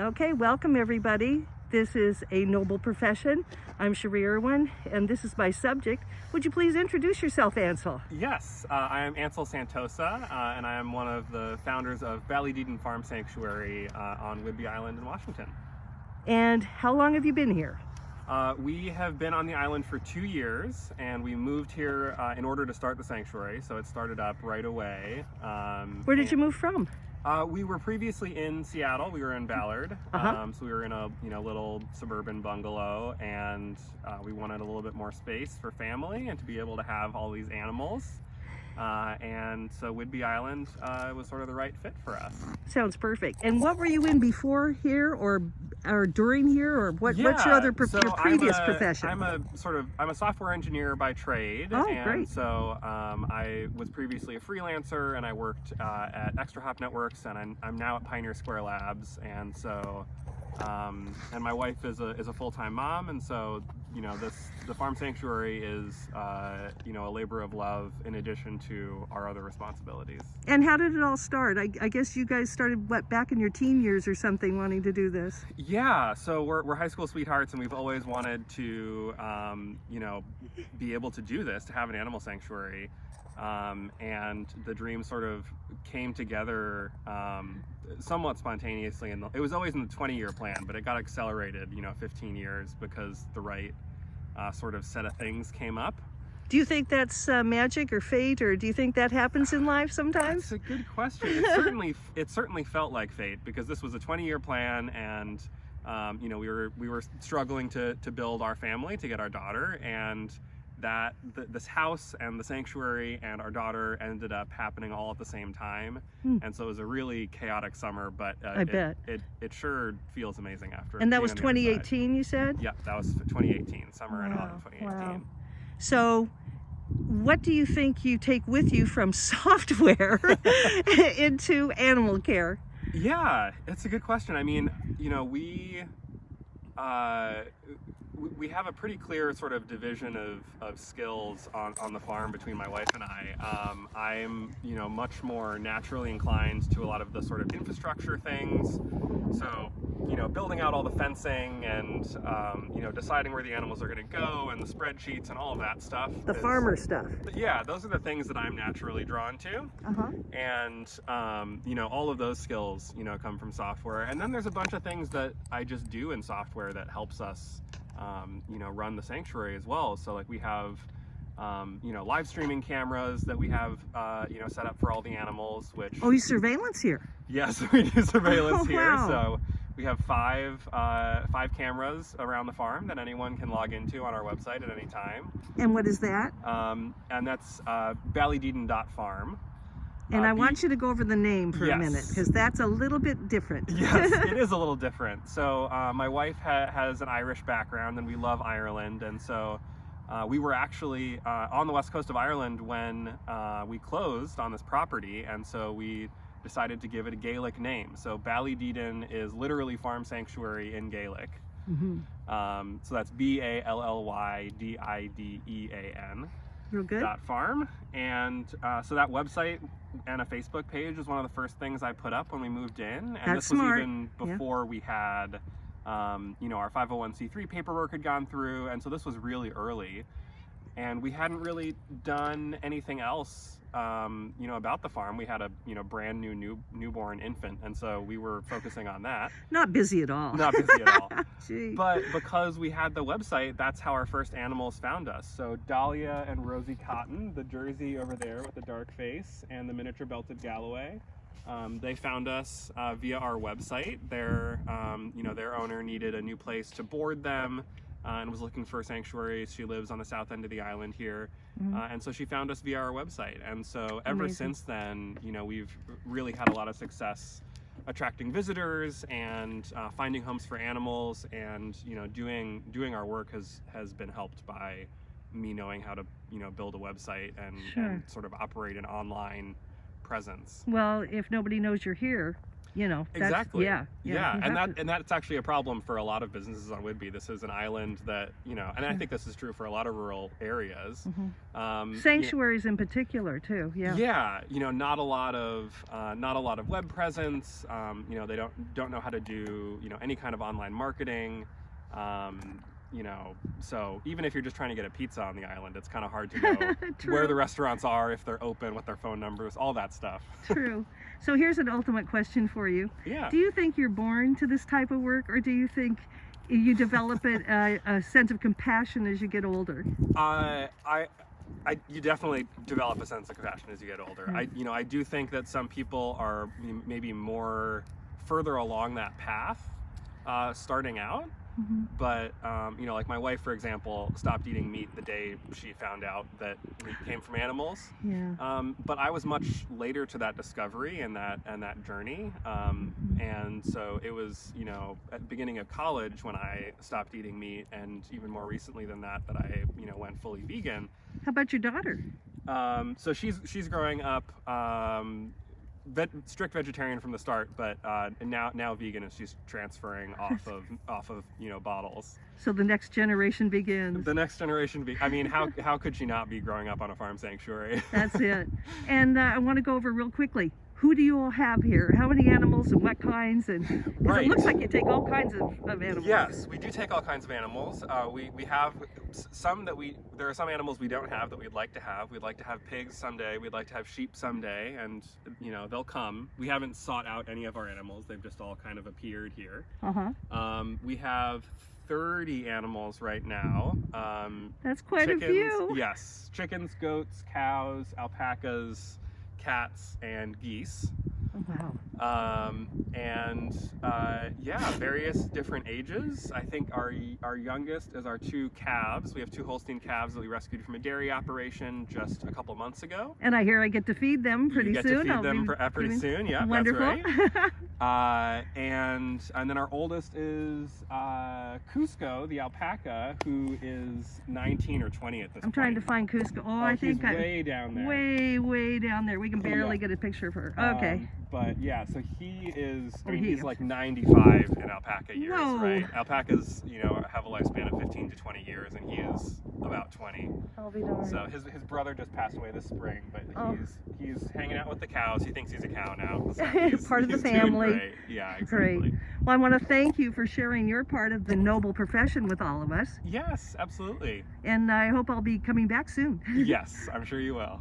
Okay, welcome everybody. This is A Noble Profession. I'm Cherie Irwin, and this is my subject. Would you please introduce yourself, Ansel? Yes, I am Ansel Santosa, and I am one of the founders of Ballydeedon Farm Sanctuary on Whidbey Island in Washington. And how long have you been here? We have been on the island for 2 years, and we moved here in order to start the sanctuary, so it started up right away. Where did you move from? We were previously in Seattle. We were in Ballard, so we were in a little suburban bungalow, and we wanted a little bit more space for family and to be able to have all these animals. And so Whidbey Island was sort of the right fit for us. Sounds perfect. And what were you in before here, or during here, or what's your other your previous profession? I'm a software engineer by trade. Oh, and great. So I was previously a freelancer, and I worked at Extra Hop Networks, and I'm now at Pioneer Square Labs, and so. And my wife is a full-time mom, and so the farm sanctuary is a labor of love in addition to our other responsibilities. And how did it all start? I guess you guys started back in your teen years or something, wanting to do this. Yeah, so we're high school sweethearts, and we've always wanted to be able to do this, to have an animal sanctuary. And the dream sort of came together somewhat spontaneously, and it was always in the 20-year plan, but it got accelerated 15 years because the right sort of set of things came up. Do you think that's magic or fate, or do you think that happens in life sometimes? That's a good question. It certainly felt like fate, because this was a 20-year plan, and we were struggling to build our family, to get our daughter, and this house and the sanctuary and our daughter ended up happening all at the same time. And so it was a really chaotic summer, but I bet it sure feels amazing after. And that was 2018, you said? Yeah, that was 2018, summer and autumn 2018. Wow. So what do you think you take with you from software into animal care? Yeah, it's a good question. I mean, we have a pretty clear sort of division of skills on the farm between my wife and I. I'm much more naturally inclined to a lot of the sort of infrastructure things. So building out all the fencing and deciding where the animals are going to go, and the spreadsheets and all of that stuff. The farmer stuff. Yeah, those are the things that I'm naturally drawn to. And all of those skills come from software. And then there's a bunch of things that I just do in software that helps us run the sanctuary as well. So like we have live streaming cameras that we have set up for all the animals, which you surveillance here? Yes, we do surveillance here. Wow. So we have five cameras around the farm that anyone can log into on our website at any time. And what is that? And that's ballydeedon.farm. And I want you to go over the name for a Yes. minute, because that's a little bit different. Yes, it is a little different. So my wife has an Irish background, and we love Ireland. And so we were actually on the west coast of Ireland when we closed on this property. And so we decided to give it a Gaelic name. So Ballydeedon is literally farm sanctuary in Gaelic. So that's BALLYDIDEAN. Real good. .farm. And so that website and a Facebook page was one of the first things I put up when we moved in. And That's this was smart. even before we had, our 501c3 paperwork had gone through. And so this was really early. And we hadn't really done anything else, about the farm. We had a, brand new newborn infant. And so we were focusing on that. Not busy at all. Not busy at all. Gee. But because we had the website, that's how our first animals found us. So Dahlia and Rosie Cotton, the Jersey over there with the dark face, and the miniature belted Galloway, they found us via our website. Their owner needed a new place to board them, and was looking for a sanctuary. She lives on the south end of the island here. And so she found us via our website. And so ever Amazing. since then, we've really had a lot of success attracting visitors and finding homes for animals, and doing our work has been helped by me knowing how to build a website and sort of operate an online presence. Well, if nobody knows you're here, you know. That's, Exactly. Yeah. Yeah, you and have to- and that's actually a problem for a lot of businesses on Whidbey. This is an island that, you know, and I think this is true for a lot of rural areas. Sanctuaries in particular too. Yeah. Yeah, you know, not a lot of web presence. You know, they don't know how to do, you know, any kind of online marketing. You know, so even if you're just trying to get a pizza on the island, it's kind of hard to know where the restaurants are, if they're open, what their phone numbers, all that stuff. True. So here's an ultimate question for you. Yeah. Do you think you're born to this type of work, or do you think you develop a sense of compassion as you get older? You definitely develop a sense of compassion as you get older. I do think that some people are maybe more further along that path, starting out. But you know, like my wife, for example, stopped eating meat the day she found out that meat came from animals. Yeah. But I was much later to that discovery and that journey. And so it was, you know, at the beginning of college when I stopped eating meat, and even more recently than that I, you know, went fully vegan. How about your daughter? So she's growing up strict vegetarian from the start, but now vegan, and she's transferring off of you know, bottles. So the next generation begins. The next generation I mean, how could she not be growing up on a farm sanctuary? That's it. And I want to go over real quickly. Who do you all have here? How many animals and what kinds? And 'cause Right. it looks like you take all kinds of animals. Yes, we do take all kinds of animals. We have some there are some animals we don't have that we'd like to have. We'd like to have pigs someday. We'd like to have sheep someday, and you know, they'll come. We haven't sought out any of our animals. They've just all kind of appeared here. We have 30 animals right now. That's quite chickens, a few. Yes, chickens, goats, cows, alpacas, cats, and geese. Wow. Yeah, various different ages. I think our youngest is our 2 calves. We have 2 Holstein calves that we rescued from a dairy operation just a couple months ago. And I hear I get to feed them pretty You get soon. to feed them pretty soon. Yeah, Wonderful. that's right. And then our oldest is Cusco, the alpaca, who is 19 or 20 at this point. I'm trying to find Cusco. Oh, I think she's way down there. Way down there. We can barely get a picture of her. Okay. But yeah, so he is, I mean, he he's is. like 95 in alpaca years, Whoa. right? Alpacas, you know, have a lifespan of 15 to 20 years, and he is about 20. I'll be darned. So his brother just passed away this spring, but Oh. he's hanging out with the cows. He thinks he's a cow now. So Part of the he's doing family. great. Yeah, exactly. Great. Well, I want to thank you for sharing your part of the noble profession with all of us. Yes, absolutely. And I hope I'll be coming back soon. Yes, I'm sure you will.